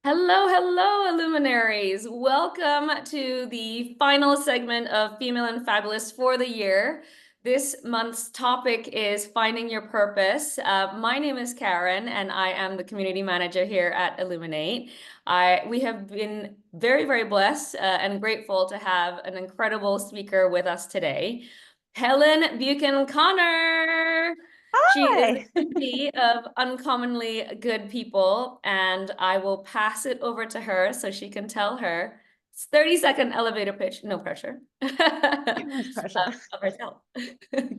Hello, hello, Illuminaries. Welcome to the final segment of Female and Fabulous for the year. This month's topic is finding your purpose. My name is Karen, and I am the community manager here at Illuminate. We have been very, very blessed and grateful to have an incredible speaker with us today, Helen Buchan-Connor. She is Hi. the VP of Uncommonly Good People, and I will pass it over to her so she can tell her 30-second elevator pitch, no pressure, Too much pressure. of herself.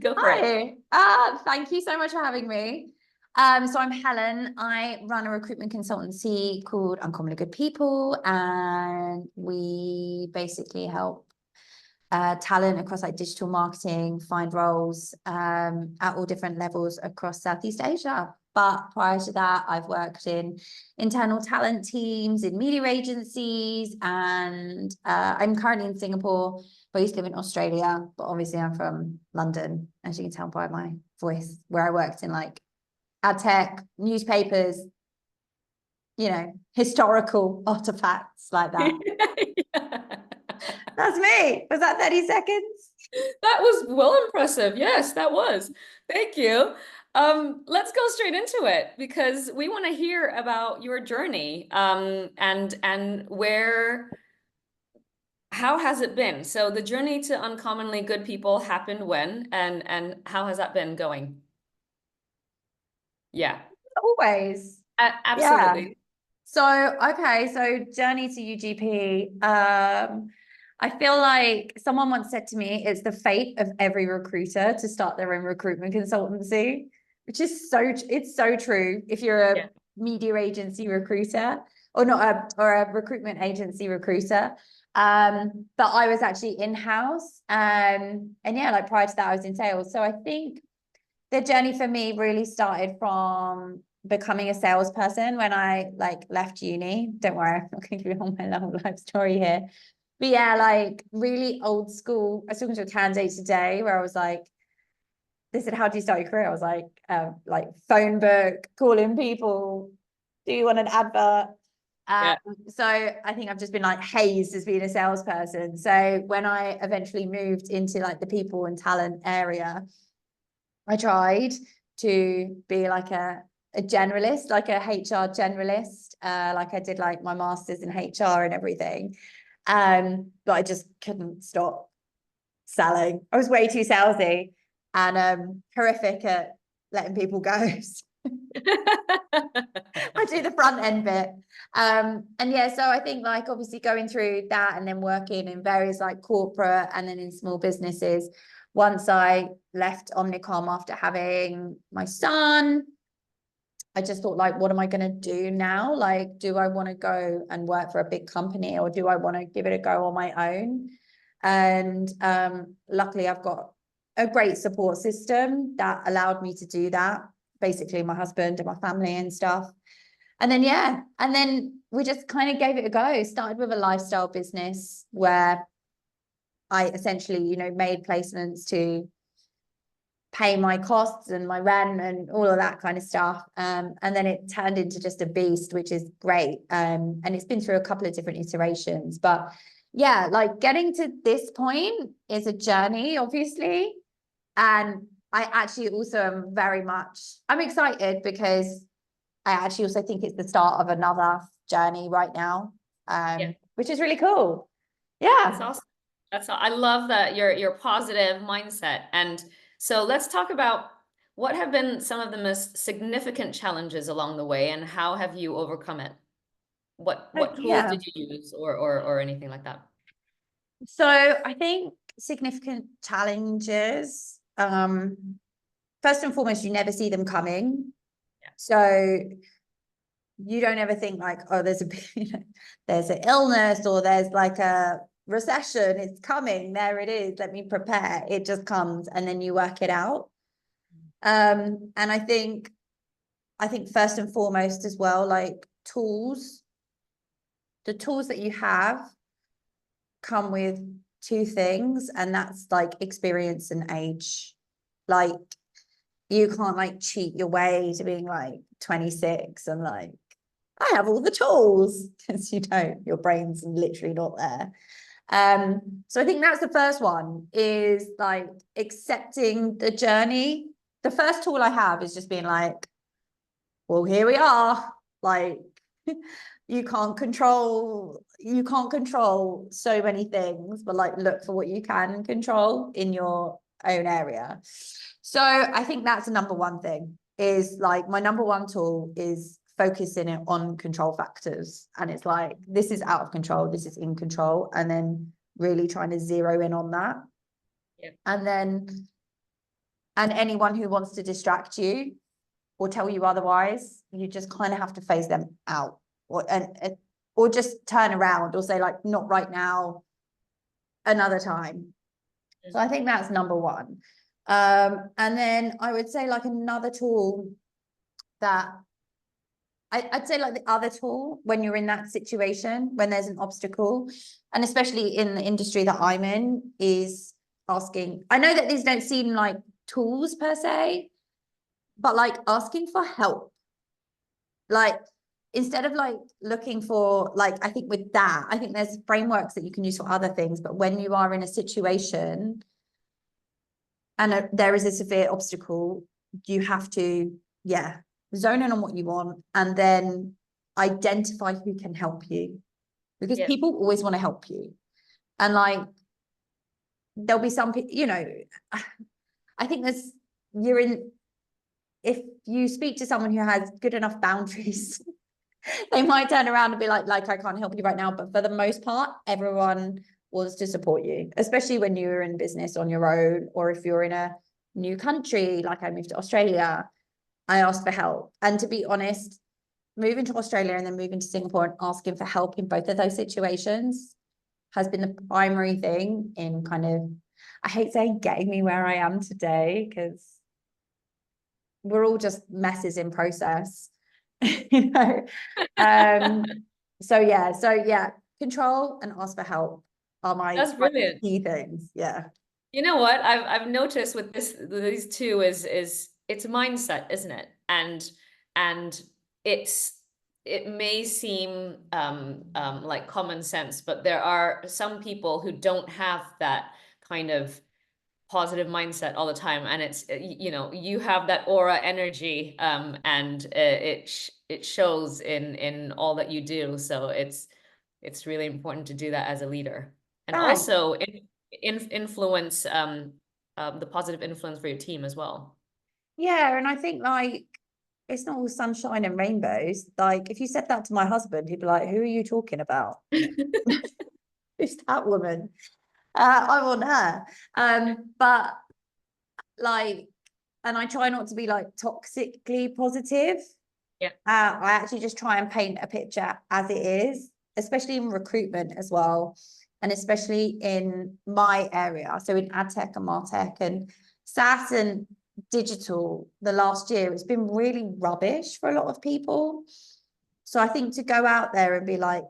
Go for it. Hi. Thank you so much for having me. So I'm Helen. I run a recruitment consultancy called Uncommonly Good People, and we basically help talent across like digital marketing find roles at all different levels across Southeast Asia. But prior to that, I've worked in internal talent teams, in media agencies, and I'm currently in Singapore. But I used to live in Australia, but obviously I'm from London, as you can tell by my voice, where I worked in like ad tech, newspapers, historical artifacts like that. Yeah. That's me. Was that 30 seconds? That was well impressive. Yes, that was. Thank you. Let's go straight into it because we want to hear about your journey and how has it been? So the journey to Uncommonly Good People happened when and how has that been going? Yeah, Always. Yeah. absolutely. So journey to UGP. I feel like someone once said to me, it's the fate of every recruiter to start their own recruitment consultancy, which is it's so true. If you're a Yeah. media agency recruiter or not or a recruitment agency recruiter. But I was actually in-house. And yeah, like prior to that, I was in sales. So I think the journey for me really started from becoming a salesperson when I like left uni. Don't worry, I'm not going to give you all my long life story here. But yeah, like really old school. I was talking to a candidate today where I was like, they said, how do you start your career? I was like phone book, calling people. Do you want an advert? Um, Yeah. so I think I've just been like hazed as being a salesperson. So when I eventually moved into like the people and talent area, I tried to be like a generalist, like a HR generalist. Like I did like my master's in HR and everything. But I just couldn't stop selling. I was way too salesy and horrific at letting people go. I do the front end bit. And yeah, so I think like obviously going through that and then working in various like corporate and then in small businesses. Once I left Omnicom after having my son, I just thought like, what am I going to do now? Like, do I want to go and work for a big company or do I want to give it a go on my own? And luckily I've got a great support system that allowed me to do that. Basically my husband and my family and stuff. And then, yeah, and then we just kind of gave it a go. Started with a lifestyle business where I essentially, made placements to pay my costs and my rent and all of that kind of stuff. And then it turned into just a beast, which is great. And it's been through a couple of different iterations. But yeah, like getting to this point is a journey, obviously. And I actually also am I'm excited because I actually also think it's the start of another journey right now, Yeah. which is really cool. That's Yeah. awesome. I love that your positive mindset. And so let's talk about what have been some of the most significant challenges along the way and how have you overcome it? What tools Yeah. did you use or anything like that? So I think significant challenges, first and foremost, you never see them coming. Yeah. So you don't ever think like, oh, there's an illness or there's like a recession, it's coming, there it is, let me prepare. It just comes and then you work it out. And I think first and foremost as well, like the tools that you have come with two things, and that's like experience and age. Like you can't like cheat your way to being like 26 and like I have all the tools. Because you don't, your brain's literally not there. So I think that's the first one, is like accepting the journey. The first tool I have is just being like, well, here we are. Like, you can't control so many things, but like look for what you can control in your own area. So I think that's the number one thing, is like my number one tool is focusing it on control factors. And it's like, this is out of control, this is in control, and then really trying to zero in on that. Yeah. And anyone who wants to distract you or tell you otherwise, you just kind of have to phase them out, or just turn around or say like, not right now, another time. So I think that's number one. And then I would say like another tool that I'd say like the other tool when you're in that situation, when there's an obstacle, and especially in the industry that I'm in, is asking. I know that these don't seem like tools per se, but like asking for help. Like, instead of like looking for, like, I think with that, I think there's frameworks that you can use for other things, but when you are in a situation and there is a severe obstacle, you have to, zone in on what you want and then identify who can help you, because people always want to help you. And like, there'll be some people, I think if you speak to someone who has good enough boundaries, they might turn around and be like, I can't help you right now. But for the most part, everyone wants to support you, especially when you're in business on your own, or if you're in a new country, like I moved to Australia, I asked for help. And to be honest, moving to Australia and then moving to Singapore and asking for help in both of those situations has been the primary thing in kind of, I hate saying getting me where I am today, because we're all just messes in process. So yeah, control and ask for help are my That's brilliant. key things. Yeah. You know what I've noticed with these two is it's mindset, isn't it? And it may seem like common sense, but there are some people who don't have that kind of positive mindset all the time, and it's you have that aura energy, and it shows in all that you do. So it's really important to do that as a leader, and Thanks. also influence the positive influence for your team as well. Yeah, and I think like it's not all sunshine and rainbows. Like, if you said that to my husband, he'd be like, "Who are you talking about? Who's that woman? I want her." But like, and I try not to be like toxically positive. Yeah. I actually just try and paint a picture as it is, especially in recruitment as well, and especially in my area. So in ad tech and martech and SaaS and digital, the last year, it's been really rubbish for a lot of people. So I think to go out there and be like,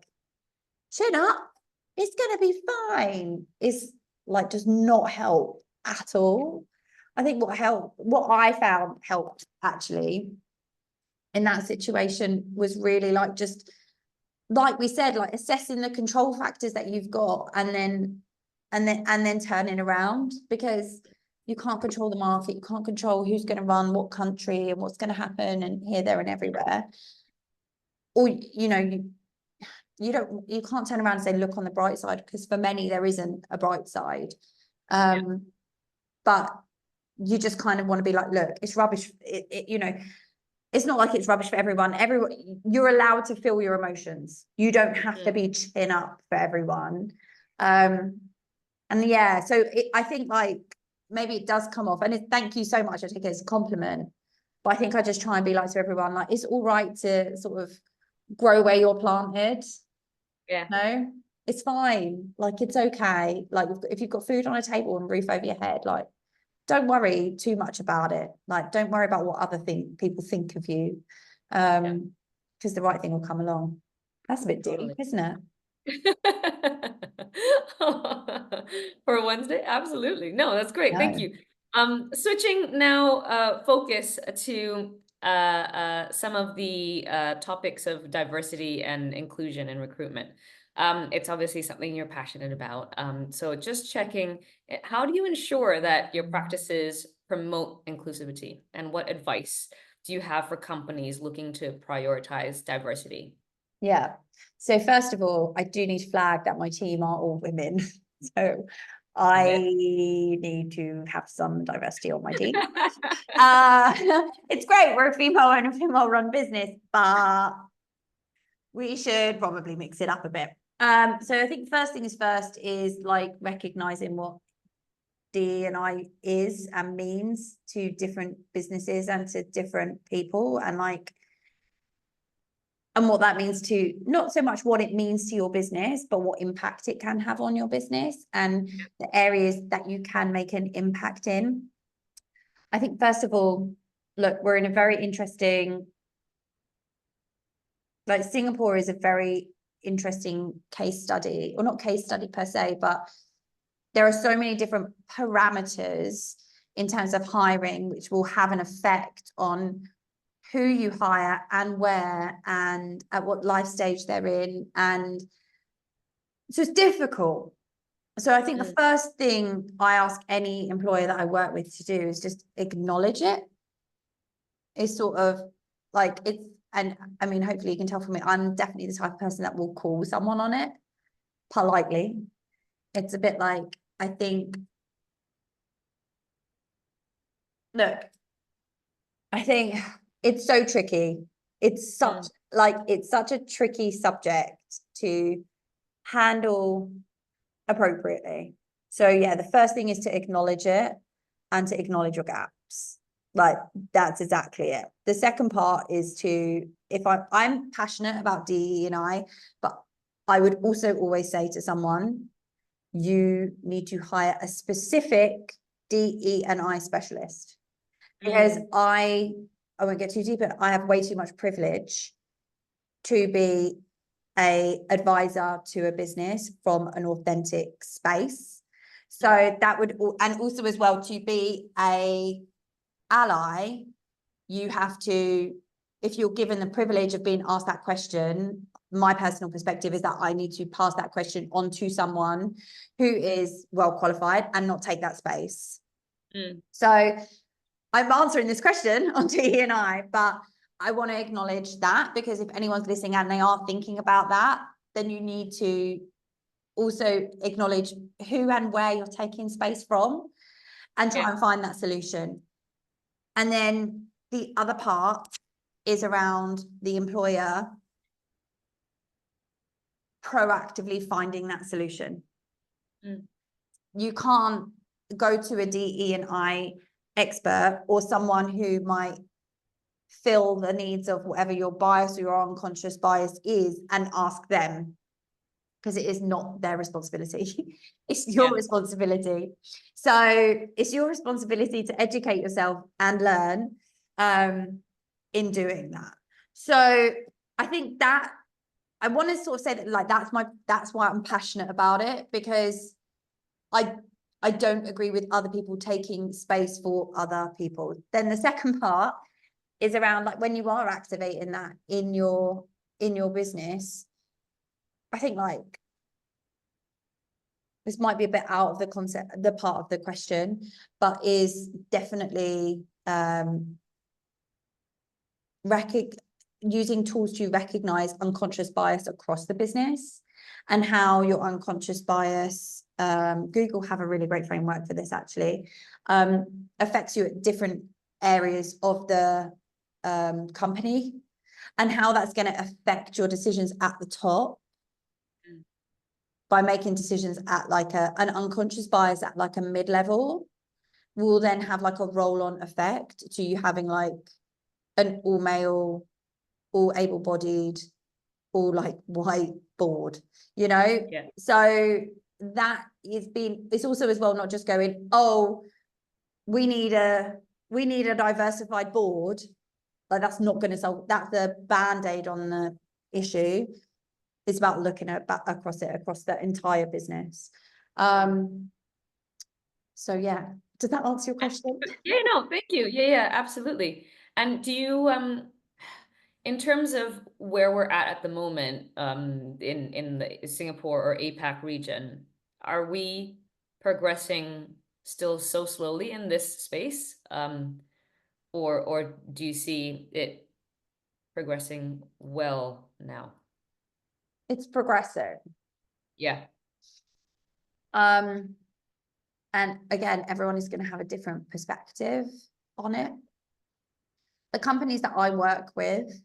chin up, it's going to be fine, is like, does not help at all. I think what I found helped actually in that situation was really like, just like we said, like assessing the control factors that you've got, and then turning around, because you can't control the market, you can't control who's going to run what country and what's going to happen and here, there, and everywhere. Or you can't turn around and say look on the bright side, because for many there isn't a bright side. But you just kind of want to be like, look, it's rubbish. It's not like it's rubbish for everyone. You're allowed to feel your emotions. You don't have to be chin up for everyone. And yeah, so I think like maybe it does come off, and thank you so much, I take it as a compliment, but I think I just try and be like to everyone, like, it's all right to sort of grow where you're planted. No, it's fine. Like, it's okay. Like, if you've got food on a table and roof over your head, like, don't worry too much about it. Like, don't worry about what other people think of you. Because the right thing will come along. That's a bit deep, isn't it? For Wednesday, absolutely. No, that's great. Thank No. you. Switching now focus to some of the topics of diversity and inclusion in recruitment. It's obviously something you're passionate about. So just checking, how do you ensure that your practices promote inclusivity, and what advice do you have for companies looking to prioritize diversity? Yeah. So first of all, I do need to flag that my team are all women. So I need to have some diversity on my team. It's great. We're a female and a female-run business, but we should probably mix it up a bit. So I think first thing is first is like recognizing what D&I is and means to different businesses and to different people, and like, and what that means to, not so much what it means to your business, but what impact it can have on your business and the areas that you can make an impact in. I think first of all, look, we're in a very interesting, like Singapore is a very interesting case study, or not case study per se, but there are so many different parameters in terms of hiring, which will have an effect on who you hire and where and at what life stage they're in. And so it's difficult. So I think the first thing I ask any employer that I work with to do is just acknowledge it. It's sort of like, it's, and I mean, hopefully you can tell from it, I'm definitely the type of person that will call someone on it politely. It's a bit like, I think, look, I think it's so tricky. It's such like, it's such a tricky subject to handle appropriately. So yeah, the first thing is to acknowledge it and to acknowledge your gaps. Like, that's exactly it. The second part is to, if I'm passionate about DE&I, but I would also always say to someone, you need to hire a specific DE&I specialist, because I won't get too deep, but I have way too much privilege to be a advisor to a business from an authentic space. So that would, and also as well, to be a ally, you have to, if you're given the privilege of being asked that question, my personal perspective is that I need to pass that question on to someone who is well qualified and not take that space. So I'm answering this question on DE&I, but I want to acknowledge that, because if anyone's listening and they are thinking about that, then you need to also acknowledge who and where you're taking space from and try and find that solution. And then the other part is around the employer proactively finding that solution. You can't go to a DE&I expert or someone who might fill the needs of whatever your bias or your unconscious bias is and ask them, because it is not their responsibility. It's your responsibility. So it's your responsibility to educate yourself and learn in doing that. So I think that I want to sort of say that, like, that's why I'm passionate about it, because I don't agree with other people taking space for other people. Then the second part is around, like, when you are activating that in your business, I think, like, this might be a bit out of the concept, the part of the question, but is definitely using tools to recognize unconscious bias across the business, and how your unconscious bias, Google have a really great framework for this actually, affects you at different areas of the company, and how that's going to affect your decisions at the top by making decisions at like an unconscious bias at like a mid-level will then have like a roll-on effect to you having like an all male, all able-bodied, all like white board, you know? So that is it's also as well not just going, oh, we need a diversified board. Like, that's not going to solve, that's a band-aid on the issue. It's about looking at across the entire business. So yeah, does that answer your question? Yeah, no, thank you. Yeah, absolutely. And do you, in terms of where we're at the moment, in the Singapore or APAC region, are we progressing still so slowly in this space? Or do you see it progressing well now? It's progressive. Yeah. And again, everyone is going to have a different perspective on it. The companies that I work with,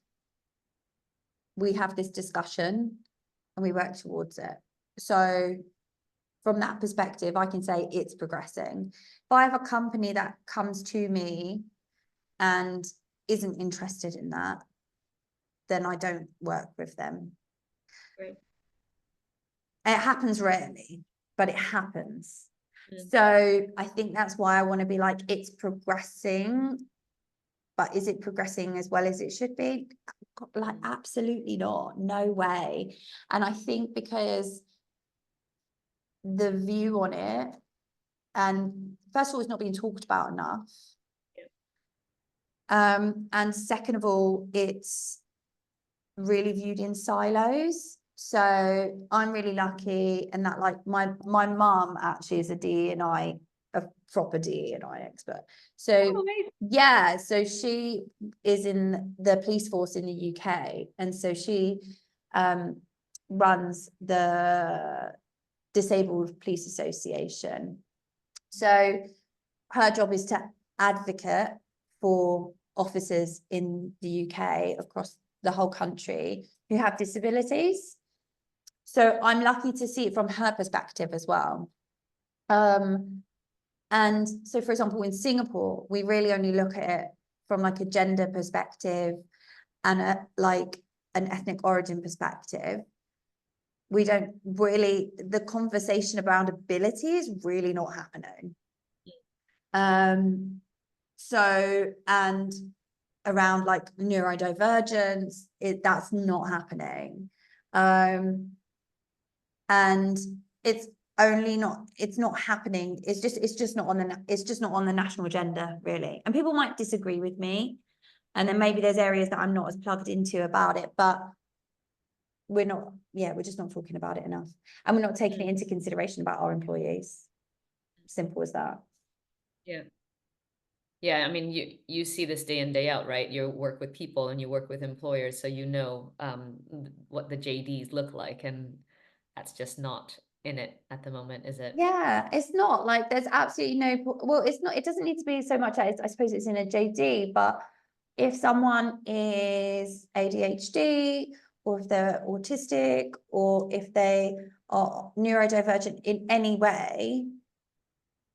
we have this discussion and we work towards it. So from that perspective, I can say it's progressing. If I have a company that comes to me and isn't interested in that, then I don't work with them. Right. It happens rarely, but it happens. Mm. So I think that's why I want to be like, it's progressing, but is it progressing as well as it should be? Like, absolutely not. No way. And I think because the view on it, and first of all, it's not being talked about enough. And second of all, it's really viewed in silos. So I'm really lucky in that, like, my mum actually is a DE&I, a proper DE&I expert. So yeah, so she is in the police force in the UK, and so she runs the Disabled Police Association. So her job is to advocate for officers in the UK across the whole country who have disabilities. So I'm lucky to see it from her perspective as well. And so, for example, in Singapore, we really only look at it from like a gender perspective and like an ethnic origin perspective. We don't really, the conversation around ability is really not happening. So, and around like neurodivergence, that's not happening. And it's not happening. It's just not on the national agenda, really. And people might disagree with me. And then maybe there's areas that I'm not as plugged into about it, but we're just not talking about it enough. And we're not taking it into consideration about our employees. Simple as that. Yeah. Yeah, I mean, you see this day in, day out, right? You work with people and you work with employers, so you know what the JDs look like, and that's just not in it at the moment, is it? Yeah, it's not like there's absolutely no, well, it's not, it doesn't need to be so much as, I suppose it's in a JD, but if someone is ADHD, or if they're autistic, or if they are neurodivergent in any way,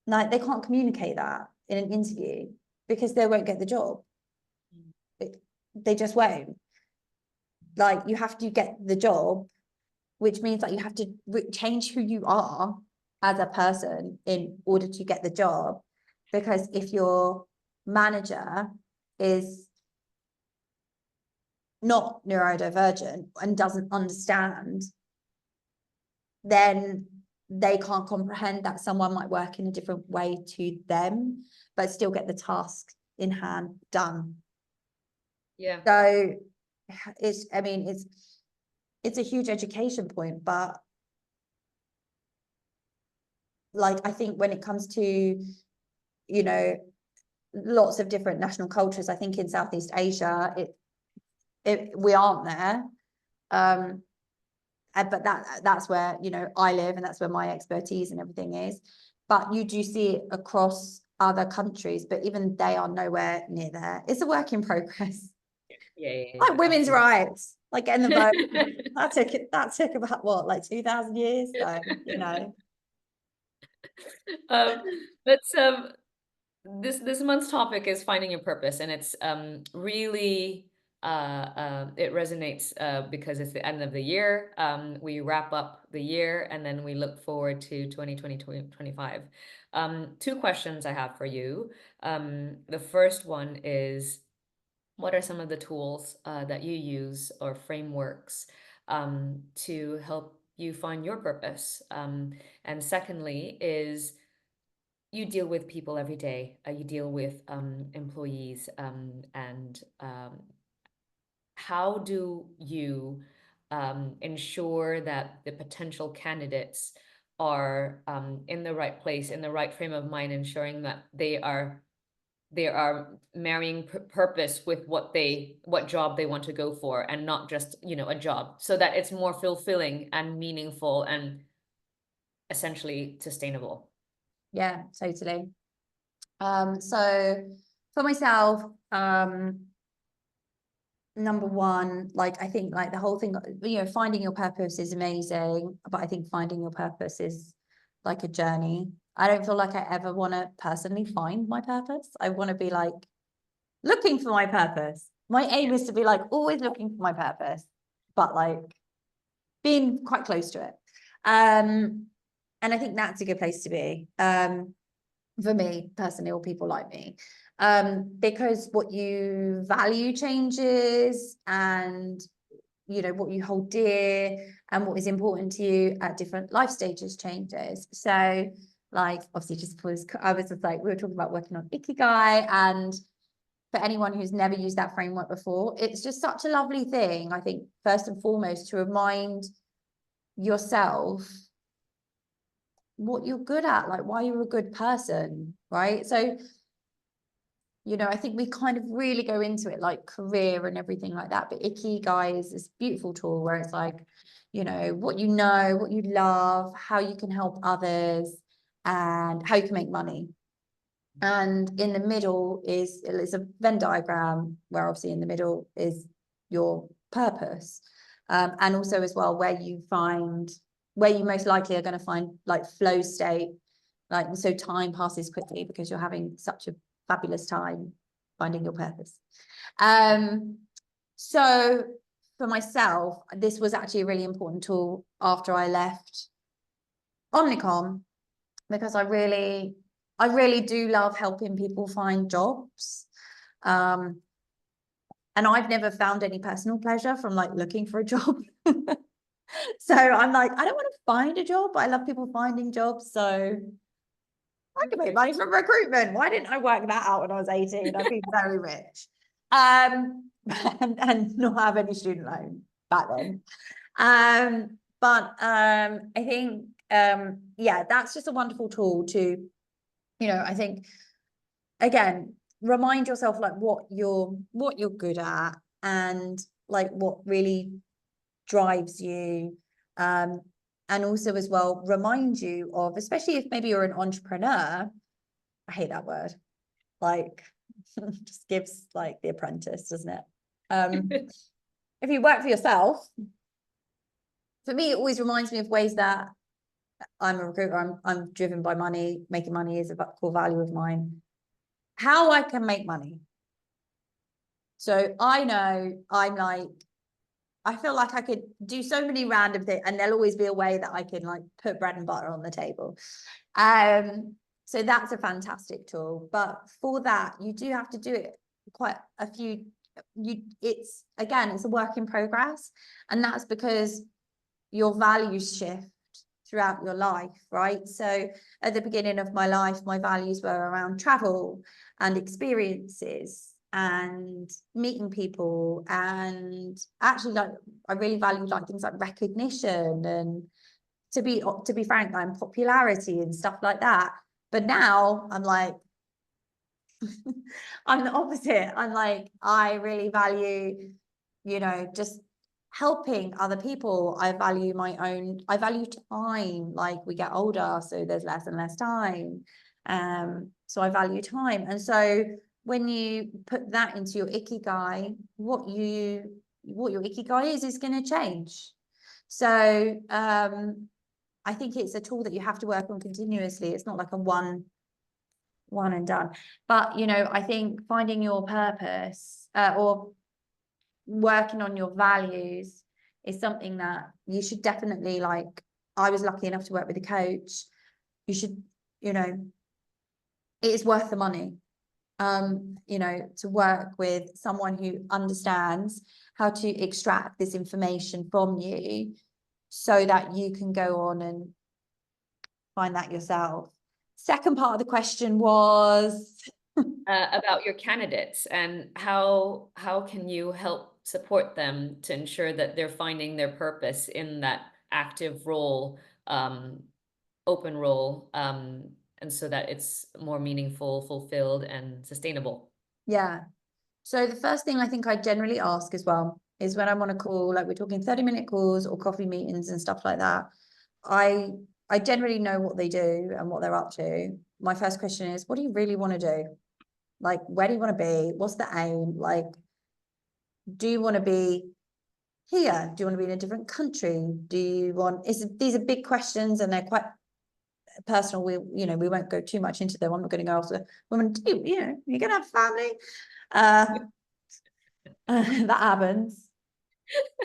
like they can't communicate that in an interview because they won't get the job. They just won't. Like, you have to get the job, which means that you have to change who you are as a person in order to get the job. Because if your manager is not neurodivergent and doesn't understand, then they can't comprehend that someone might work in a different way to them, but still get the task in hand done. Yeah. So it's a huge education point, but like, I think when it comes to, lots of different national cultures, I think in Southeast Asia, we aren't there. But that's where, I live, and that's where my expertise and everything is. But you do see it across other countries, but even they are nowhere near there. It's a work in progress. Yeah. Like women's rights, like getting the vote. that took about what, like 2,000 years? So, Let's this month's topic is finding your purpose, and it's really it resonates because it's the end of the year. We wrap up the year and then we look forward to 2020, 2025. Two questions I have for you. The first one is, what are some of the tools that you use or frameworks to help you find your purpose? And secondly is, you deal with people every day. You deal with employees, and how do you ensure that the potential candidates are in the right place, in the right frame of mind, ensuring that they are marrying purpose with what job they want to go for, and not just, you know, a job, so that it's more fulfilling and meaningful and essentially sustainable. Yeah, totally. So for myself, number one, like I think like the whole thing, you know, finding your purpose is amazing, but I think finding your purpose is like a journey. I don't feel like I ever want to personally find my purpose. I want to be like looking for my purpose. My aim is to be like always looking for my purpose, but like being quite close to it. And I think that's a good place to be. For me personally, or people like me, because what you value changes, and you know what you hold dear and what is important to you at different life stages changes. So like obviously just because I was just like, we were talking about working on Ikigai, and for anyone who's never used that framework before, it's just such a lovely thing, I think, first and foremost, to remind yourself what you're good at, like why you're a good person, right? So, you know, I think we kind of really go into it like career and everything like that, but Ikigai is this beautiful tool where it's like, you know, what you love, how you can help others, and how you can make money. And in the middle is a Venn diagram where obviously in the middle is your purpose, and also as well where you most likely are going to find like flow state, like so time passes quickly because you're having such a fabulous time finding your purpose. So for myself, this was actually a really important tool after I left Omnicom, because I really do love helping people find jobs. And I've never found any personal pleasure from like looking for a job. So I'm like, I don't want to find a job, but I love people finding jobs. So I can make money from recruitment. Why didn't I work that out when I was 18? I'd be very rich. And not have any student loan back then. But I think yeah, that's just a wonderful tool to, you know, I think again, remind yourself like what you're good at, and like what really drives you, and also as well remind you of, especially if maybe you're an entrepreneur, I hate that word, like just gives like The Apprentice, doesn't it? If you work for yourself, for me it always reminds me of ways that I'm a recruiter, I'm driven by money, making money is a core value of mine, how I can make money. So I know I'm like, I feel like I could do so many random things, and there'll always be a way that I can like put bread and butter on the table. So that's a fantastic tool. But for that, you do have to do it quite a few. It's a work in progress, and that's because your values shift throughout your life, right? So at the beginning of my life, my values were around travel and experiences and meeting people, and actually like I really value like things like recognition and to be frank, like popularity and stuff like that. But now I'm like I'm the opposite. I'm like, I really value, you know, just helping other people. I value time. Like we get older, so there's less and less time. So I value time. And so when you put that into your Ikigai, what your Ikigai is going to change. So I think it's a tool that you have to work on continuously. It's not like a one and done. But you know, I think finding your purpose, or working on your values, is something that you should definitely, like, I was lucky enough to work with a coach. You should, you know, it is worth the money, you know, to work with someone who understands how to extract this information from you so that you can go on and find that yourself. second part of the question was about your candidates and how can you help support them to ensure that they're finding their purpose in that active role, open role, and so that it's more meaningful, fulfilled, and sustainable. Yeah. So the first thing I think I generally ask as well is when I'm on a call, like we're talking 30-minute calls or coffee meetings and stuff like that, I generally know what they do and what they're up to. My first question is, what do you really want to do? Like, where do you want to be? What's the aim? Like, do you want to be here? Do you want to be in a different country? Do you want, these are big questions and they're quite personal. We won't go too much into them. I'm not going to go after women. You're going to have family. That happens.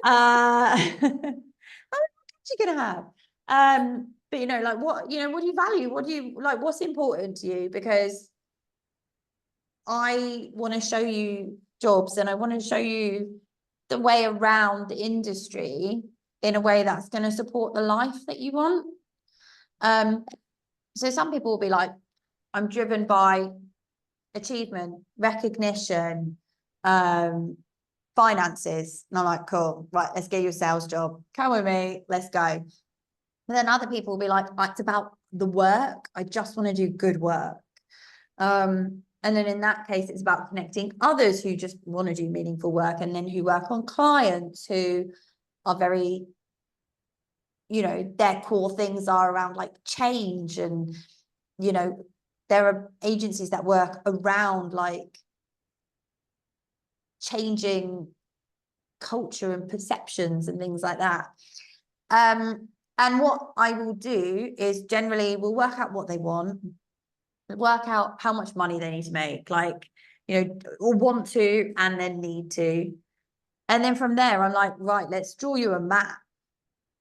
How many kids you going to have? But like what do you value? What do you like? What's important to you? Because I want to show you jobs and I want to show you the way around the industry in a way that's going to support the life that you want. So some people will be like, I'm driven by achievement, recognition, finances. And I'm like, cool, right, let's get you a sales job. Come with me, let's go. But then other people will be like, it's about the work. I just want to do good work. And then in that case, it's about connecting others who just want to do meaningful work and then who work on clients who are very, their core things are around like change. And, there are agencies that work around like changing culture and perceptions and things like that. And what I will do is generally we'll work out what they want, work out how much money they need to make, like, or want to, and then need to. And then from there, I'm like, right, let's draw you a map.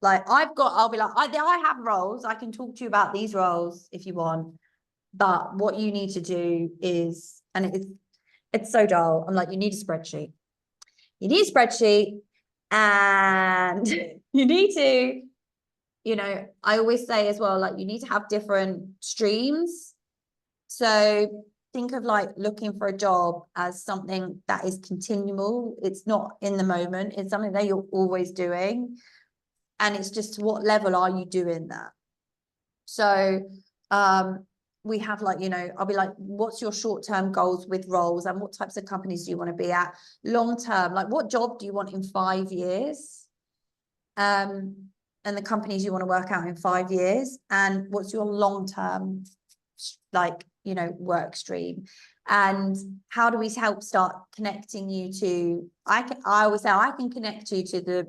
Like I'll be like, I have roles. I can talk to you about these roles if you want. But what you need to do is, and it's so dull. I'm like, you need a spreadsheet. You need a spreadsheet and you need to, I always say as well, like you need to have different streams. So think of like looking for a job as something that is continual. It's not in the moment. It's something that you're always doing. And it's just what level are you doing that? So we have like, I'll be like, what's your short-term goals with roles and what types of companies do you want to be at? Long-term, like what job do you want in 5 years? And the companies you want to work out in 5 years, and what's your long-term like work stream, and how do we help start connecting you to I always say I can connect you to the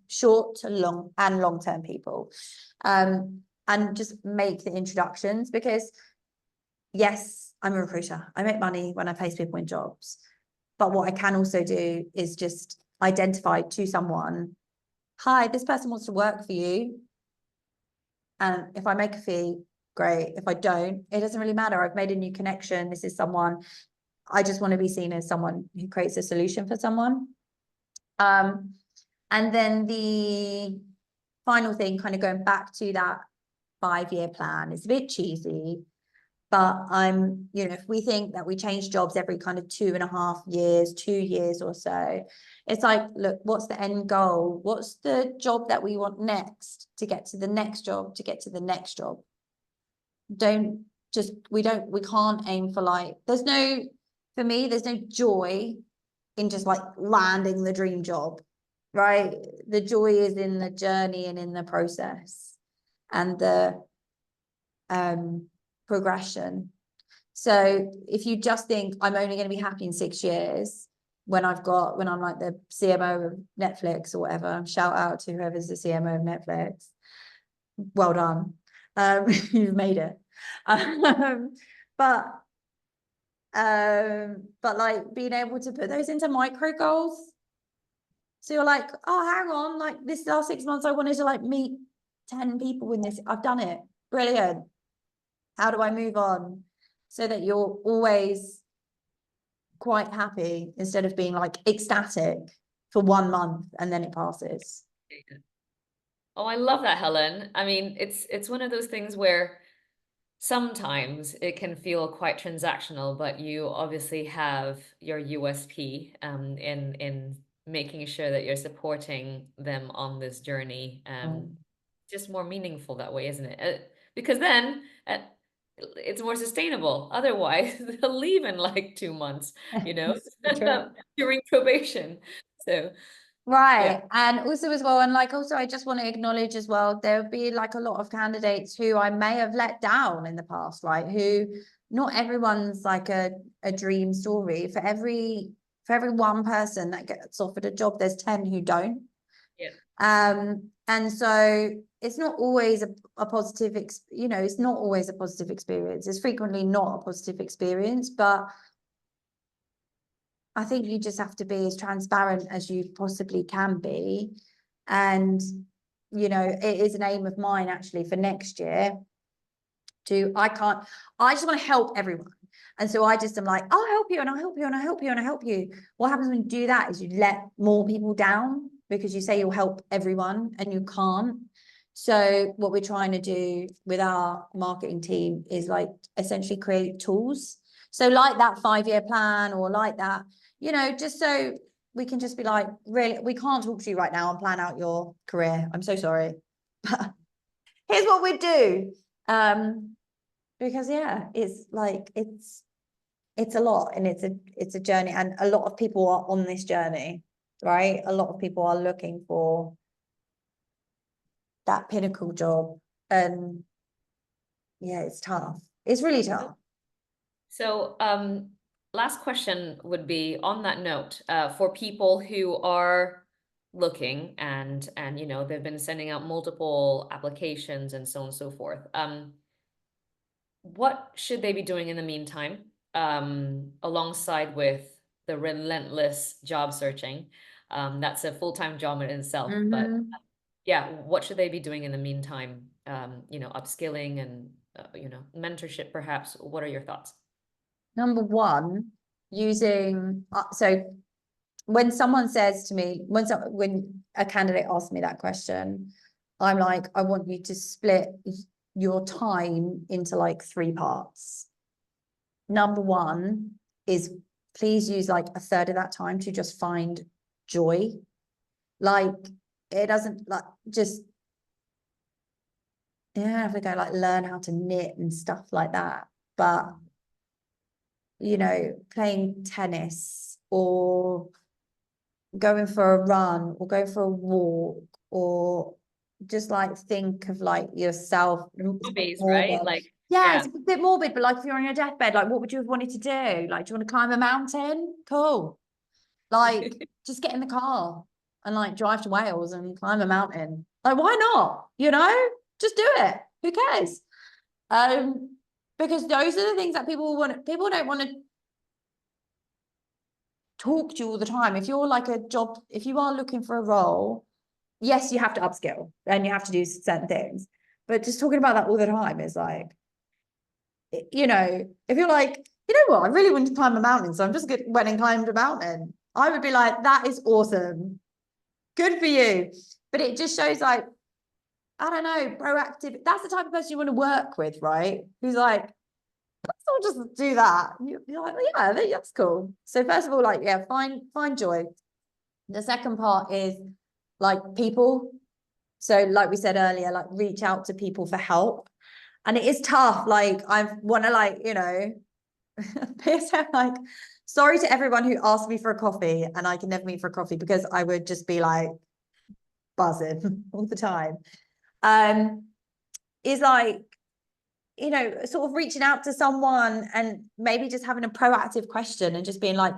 short to long-term people, and just make the introductions, because yes, I'm a recruiter, I make money when I place people in jobs, but what I can also do is just identify to someone, hi, this person wants to work for you, and if I make a fee, great. If I don't, it doesn't really matter. I've made a new connection. This is someone, I just want to be seen as someone who creates a solution for someone. And then the final thing, kind of going back to that 5-year plan, is a bit cheesy, but if we think that we change jobs every kind of 2.5 years, 2 years or so, it's like, look, what's the end goal? What's the job that we want next to get to the next job, to get to the next job? We can't aim for like, for me, there's no joy in just like landing the dream job, right? The joy is in the journey and in the process and the progression. So if you just think I'm only going to be happy in 6 years when I'm like the CMO of Netflix or whatever, shout out to whoever's the CMO of Netflix, well done, you've made it. But like being able to put those into micro goals, so you're like, oh, hang on, like this last 6 months I wanted to like meet 10 people in this, I've done it, brilliant, how do I move on? So that you're always quite happy instead of being like ecstatic for 1 month and then it passes. Oh, I love that, Helen. I mean, it's one of those things where sometimes it can feel quite transactional, but you obviously have your USP in making sure that you're supporting them on this journey. Just more meaningful that way, isn't it? Because then it's more sustainable. Otherwise, they'll leave in like 2 months, True. during probation. So yeah, Right. And also as well, and like also I just want to acknowledge as well, there would be like a lot of candidates who I may have let down in the past, right? Who not everyone's like a dream story. For every one person that gets offered a job, there's 10 who don't. yeah, And so it's not always a positive it's not always a positive experience. It's frequently not a positive experience, but I think you just have to be as transparent as you possibly can be. And, it is an aim of mine actually for next year I just want to help everyone. And so I just am like, I'll help you and I'll help you and I'll help you and I'll help you. What happens when you do that is you let more people down because you say you'll help everyone and you can't. So what we're trying to do with our marketing team is like essentially create tools. So like that 5-year plan or like that, just so we can just be like, really, we can't talk to you right now and plan out your career. I'm so sorry. But here's what we do. Because yeah, it's like it's a lot and it's a journey, and a lot of people are on this journey, right? A lot of people are looking for that pinnacle job, and yeah, it's tough. It's really tough. So, last question would be on that note, for people who are looking and they've been sending out multiple applications and so on and so forth. What should they be doing in the meantime, alongside with the relentless job searching? That's a full-time job in itself, but yeah, what should they be doing in the meantime? Upskilling and mentorship perhaps. What are your thoughts? Number one, using so when someone says to me, when a candidate asks me that question, I'm like, I want you to split your time into like 3 parts. Number one is please use like a third of that time to just find joy. Like it doesn't like just have to go like learn how to knit and stuff like that. But playing tennis or going for a run or going for a walk or just like think of like yourself. Hobbies, right? Like, Yeah, yeah. it's a bit morbid, but like if you're on your deathbed, like what would you have wanted to do? Like, do you want to climb a mountain? Cool. Like, just get in the car and like drive to Wales and climb a mountain. Like, why not? Just do it. Who cares? Because those are the things that people don't want to talk to you all the time. If you're like if you are looking for a role, yes, you have to upskill and you have to do certain things. But just talking about that all the time is like, if you're like, what, I really want to climb a mountain, so I'm just went and climbed a mountain. I would be like, that is awesome. Good for you. But it just shows like, I don't know, proactive. That's the type of person you want to work with, right? Who's like, let's all just do that. You're like, yeah, that's cool. So first of all, like, yeah, find joy. The second part is like people. So like we said earlier, like reach out to people for help. And it is tough. Like I want to like, like, sorry to everyone who asked me for a coffee and I can never meet for a coffee because I would just be like buzzing all the time. Is like, sort of reaching out to someone and maybe just having a proactive question and just being like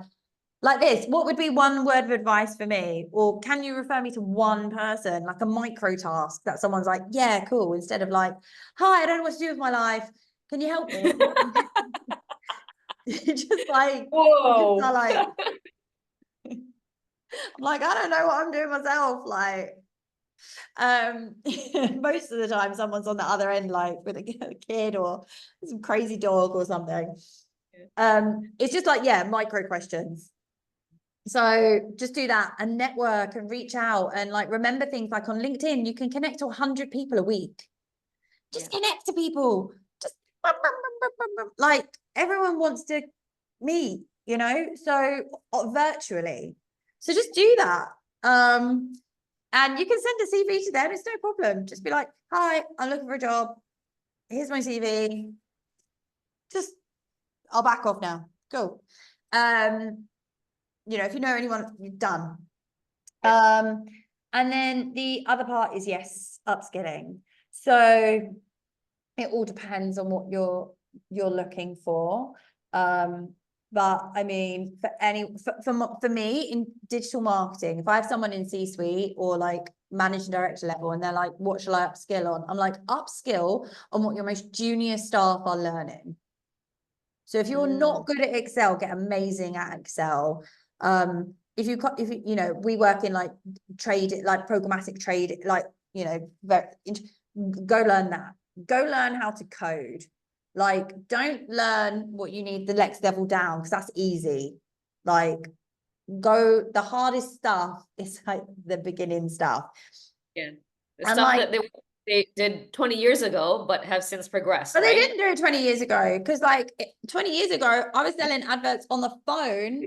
this, what would be one word of advice for me? Or can you refer me to one person, like a micro task that someone's like, yeah, cool, instead of like, hi, I don't know what to do with my life. Can you help me? just like, Whoa. just like, I'm like, I don't know what I'm doing myself. Like, most of the time someone's on the other end, like with a kid or some crazy dog or something. It's just like, yeah, micro questions. So just do that and network and reach out and like remember things like on LinkedIn, you can connect to 100 people a week. Just connect to people. Just like everyone wants to meet, you know, so virtually. So just do that. And you can send a CV to them. It's no problem. Just be like, hi, I'm looking for a job. Here's my CV. Just, I'll back off now. Cool. You know, if you know anyone, you're done. Yeah. And then the other part is, yes, upskilling. So it all depends on what you're looking for. But I mean, for me in digital marketing, if I have someone in C-suite or like managing director level and they're like, what shall I upskill on? I'm like, upskill on what your most junior staff are learning. So if you're not good at Excel, get amazing at Excel. If you know, we work in like trade, like programmatic trade, like, you know, go learn that. Go learn how to code. Like, don't learn what you need the next level down, because that's easy. Like, the hardest stuff is like the beginning stuff. Yeah. The And stuff like, that they did 20 years ago, but have since progressed, but they right? didn't do it 20 years ago, because like 20 years ago, I was selling adverts on the phone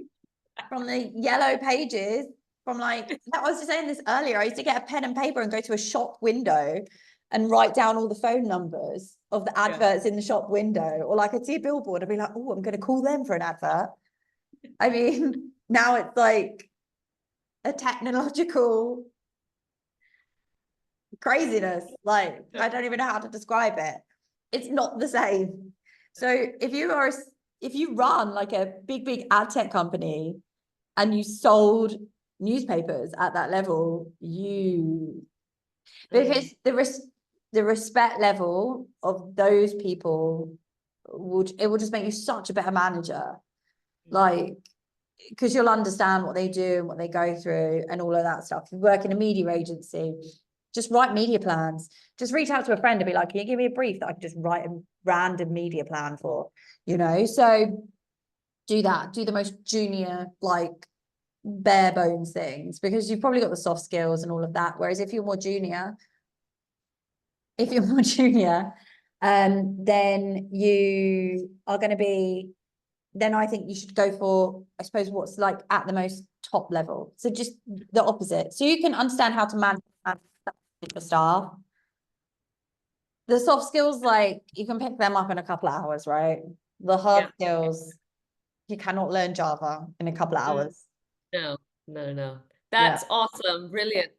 from the yellow pages, from like, I was just saying this earlier, I used to get a pen and paper and go to a shop window and write down all the phone numbers of the adverts in the shop window. Or like I'd see a billboard, I'd be like, oh, I'm going to call them for an advert. I mean, now it's like a technological craziness. Like, I don't even know how to describe it. It's not the same. So if you run like a big ad tech company and you sold newspapers at that level, because the respect level of those people it will just make you such a better manager. Like, because you'll understand what they do and what they go through and all of that stuff. If you work in a media agency, just write media plans. Just reach out to a friend and be like, can you give me a brief that I can just write a random media plan for, you know? So do that. Do the most junior, like, bare bones things, because you've probably got the soft skills and all of that. Whereas if you're more junior, then you are going to be, then I think you should go for, I suppose, what's like at the most top level. So just the opposite. So you can understand how to manage your staff. The soft skills, like, you can pick them up in a couple of hours, right? The hard skills, you cannot learn Java in a couple of hours. No. Yeah. That's awesome. Brilliant.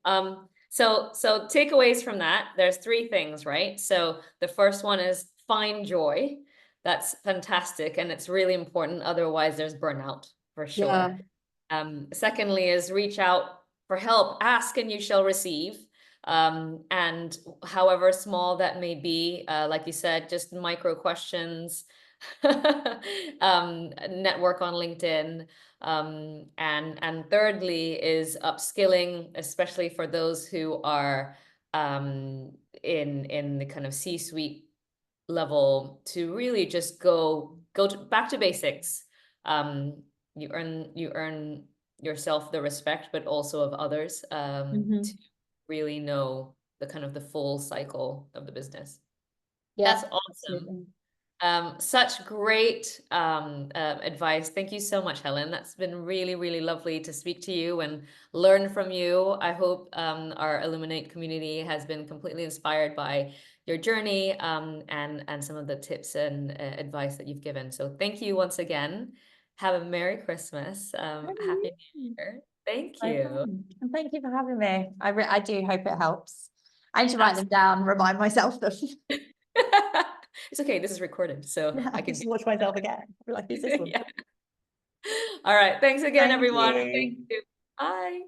So takeaways from that, there's three things, right? So the first one is find joy. That's fantastic. And it's really important. Otherwise, there's burnout for sure. Secondly is reach out for help, ask and you shall receive. And however small that may be, like you said, just micro questions, network on LinkedIn. And thirdly is upskilling, especially for those who are in the kind of C-suite level, to really just back to basics. You earn yourself the respect, but also of others, to really know the kind of the full cycle of the business. That's awesome. Absolutely. Such great advice. Thank you so much, Helen. That's been really lovely to speak to you and learn from you. I hope our Illuminate community has been completely inspired by your journey, and some of the tips and advice that you've given. So thank you once again. Have a Merry Christmas. Happy New Year. Thank you. And thank you for having me. I do hope it helps. I need to write them down, remind myself them. It's okay. This is recorded, so I can just watch myself again. I'll be like, who's this one? Yeah. All right. Thanks again, Thank everyone. you. Thank you. Bye.